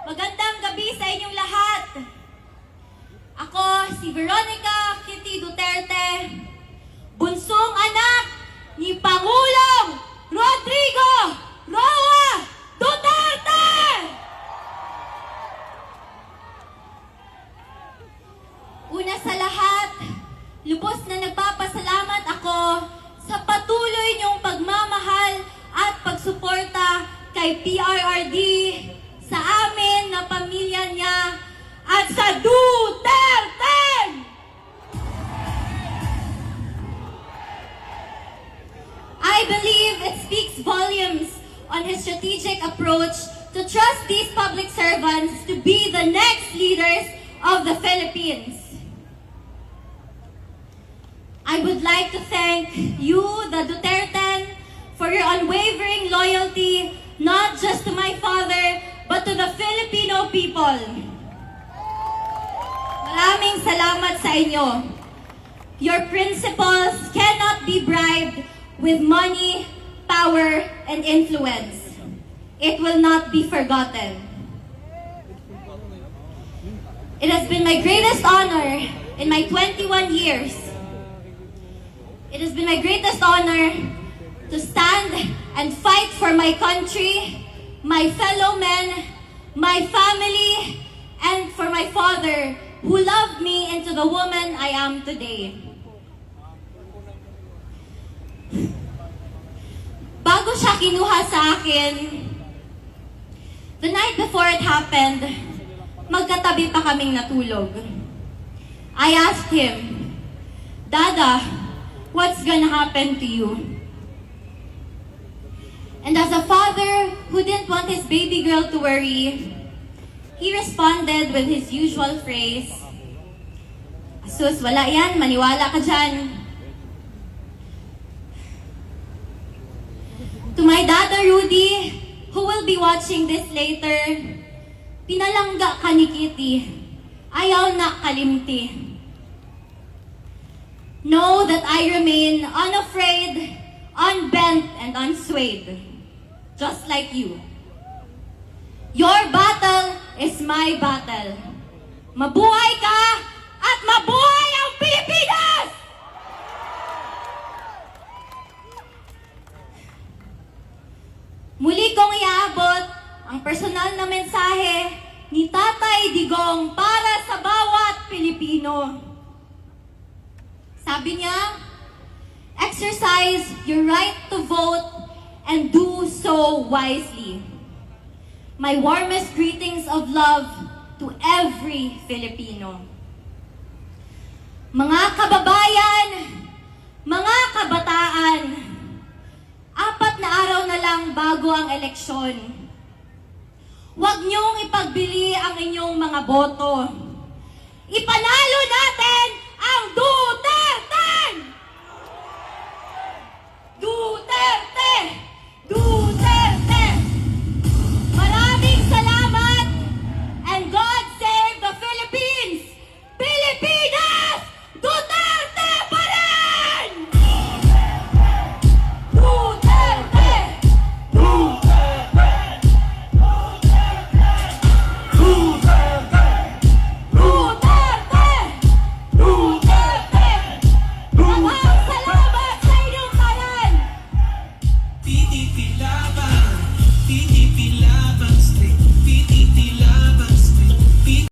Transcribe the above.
Magandang gabi sa inyong lahat. Ako si Veronica Kitty Duterte, bunsong anak ni Pangulong Rodrigo Roa Duterte! Una sa lahat, lubos na nagpapasalamat ako sa patuloy niyong pagmamahal at pagsuporta kay PRRD, sa amin na pamilya niya, at sa Duterte! I believe it speaks volumes on his strategic approach to trust these public servants to be the next leaders of the Philippines. I would like to thank you, the Duterte, for your unwavering loyalty, not just to my father, but to the Filipino people. Maraming salamat sa inyo. Your principles cannot be bribed with money, power, and influence. It will not be forgotten. It has been my greatest honor in my 21 years. It has been my greatest honor to stand and fight for my country, my fellow men, my family, and for my father, who loved me into the woman I am today. Bago siya kinuha sa akin, the night before it happened, magkatabi pa kaming natulog. I asked him, "Dada, what's gonna happen to you?" And as a father who didn't want his baby girl to worry, he responded with his usual phrase, "Sus, wala yan, maniwala ka dyan." To my dada Rudy, who will be watching this later, pinalangga ka ni Kitty, ayaw na kalimti. Know that I remain unafraid, unbent, and unswayed. Just like you. Your battle is my battle. Mabuhay ka at mabuhay ang Pilipinas! Muli kong iaabot ang personal na mensahe ni Tatay Digong para sa bawat Pilipino. Sabi niya, exercise your right to vote and do so wisely. My warmest greetings of love to every Filipino. Mga kababayan, mga kabataan, 4 na araw na lang bago ang eleksyon. Huwag niyong ipagbili ang inyong mga boto. Ipanalo natin